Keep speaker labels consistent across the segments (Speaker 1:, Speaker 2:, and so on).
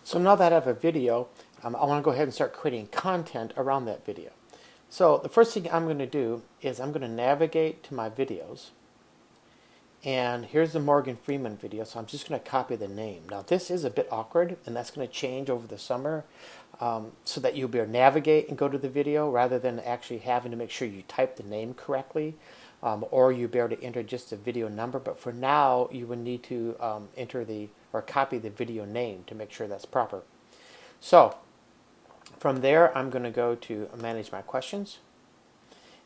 Speaker 1: So now that I have a video, I want to go ahead and start creating content around that video. So the first thing I'm going to do is I'm going to navigate to my videos. And here's the Morgan Freeman video, so I'm just going to copy the name. Now this is a bit awkward, and that's going to change over the summer so that you'll be able to navigate and go to the video rather than actually having to make sure you type the name correctly, or you'll be able to enter just the video number. But for now, you would need to enter or copy the video name to make sure that's proper. So from there, I'm going to go to manage my questions.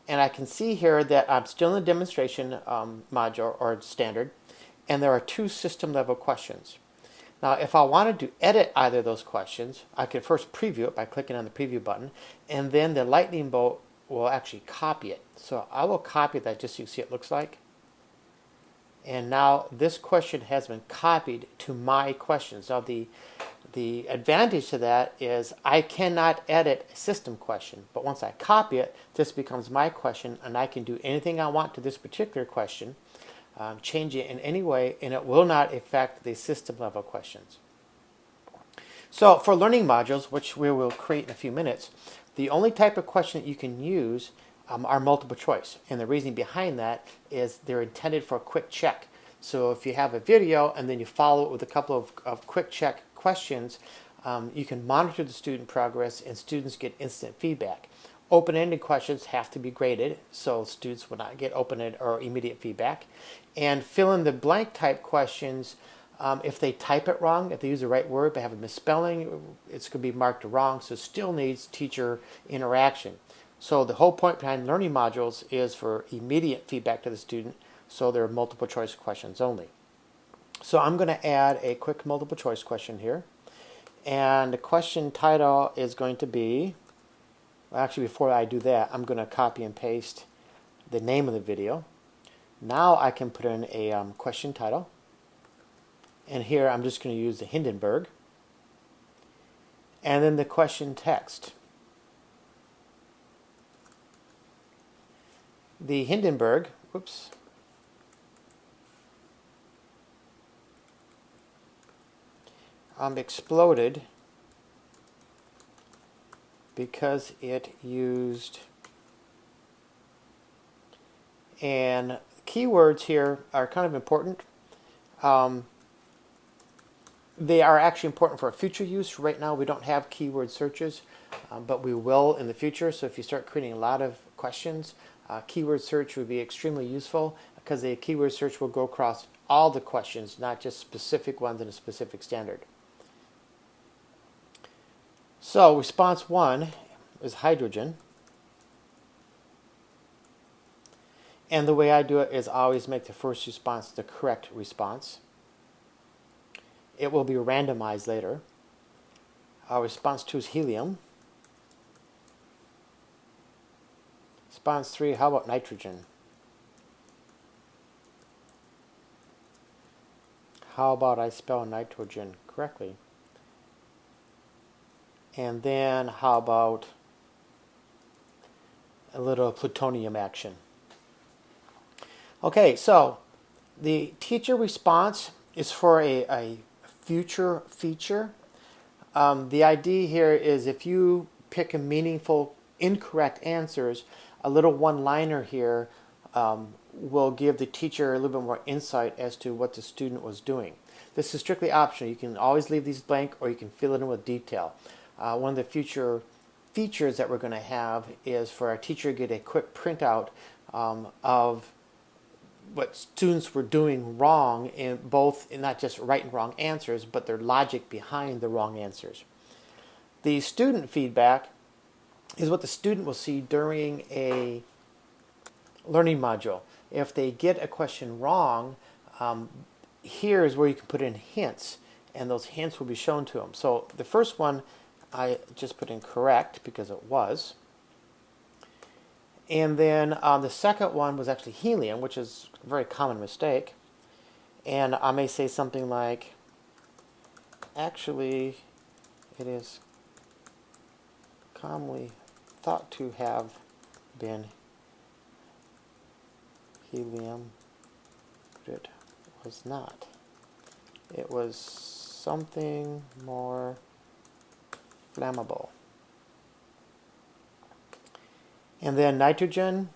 Speaker 1: And I can see here that I'm still in the demonstration module or standard, and there are two system level questions. Now, if I wanted to edit either of those questions, I could first preview it by clicking on the preview button, and then the lightning bolt will actually copy it. So I will copy that just so you see what it looks like. And now this question has been copied to my questions. Now the advantage to that is I cannot edit a system question, but once I copy it, this becomes my question, and I can do anything I want to this particular question, change it in any way, and it will not affect the system level questions. So for learning modules, which we will create in a few minutes, the only type of question that you can use are multiple choice. And the reason behind that is they're intended for a quick check. So if you have a video and then you follow it with a couple of quick check questions, you can monitor the student progress and students get instant feedback. Open-ended questions have to be graded, so students will not get open-ended or immediate feedback. And fill in the blank type questions, if they type it wrong, if they use the right word but have a misspelling, it's going to be marked wrong, so it still needs teacher interaction. So the whole point behind learning modules is for immediate feedback to the student, so they're multiple choice questions only. So I'm going to add a quick multiple choice question here. And the question title is going to be, well, actually before I do that, I'm going to copy and paste the name of the video. Now I can put in a question title. And here I'm just going to use the Hindenburg. And then the question text. The Hindenburg, whoops, exploded because it used, and keywords here are kind of important. They are actually important for future use. Right now we don't have keyword searches, but we will in the future. So if you start creating a lot of questions, keyword search would be extremely useful because the keyword search will go across all the questions, not just specific ones in a specific standard. So response 1 is hydrogen. And the way I do it is always make the first response the correct response. It will be randomized later. Response 2 is helium. Response 3, how about nitrogen? How about I spell nitrogen correctly? And then how about a little plutonium action? Okay, so the teacher response is for a future feature. The idea here is if you pick a meaningful incorrect answers, a little one-liner here will give the teacher a little bit more insight as to what the student was doing. This is strictly optional. You can always leave these blank or you can fill it in with detail. One of the future features that we're going to have is for our teacher to get a quick printout of what students were doing in not just right and wrong answers, but their logic behind the wrong answers. The student feedback is what the student will see during a learning module. If they get a question wrong, here is where you can put in hints, and those hints will be shown to them. So the first one I just put in correct because it was. And then the second one was actually helium, which is a very common mistake. And I may say something like, actually, it is commonly thought to have been helium, but it was not. It was something more flammable. And then nitrogen,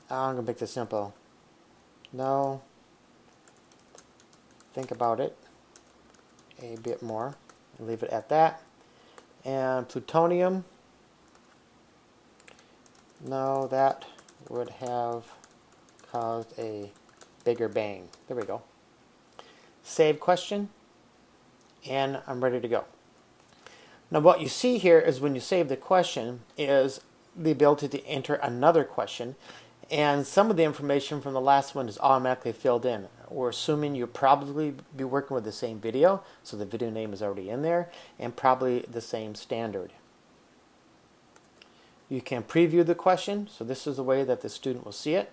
Speaker 1: I'm going to make this simple. No, think about it a bit more. I'll leave it at that. And plutonium, no, that would have caused a bigger bang. There we go. Save question, and I'm ready to go. Now what you see here is when you save the question is the ability to enter another question, and some of the information from the last one is automatically filled in. We're assuming you'll probably be working with the same video, so the video name is already in there, and probably the same standard. You can preview the question, so this is the way that the student will see it.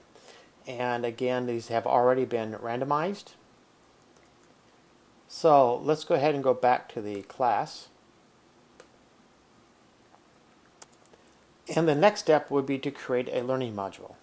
Speaker 1: And again, these have already been randomized. So let's go ahead and go back to the class. And the next step would be to create a learning module.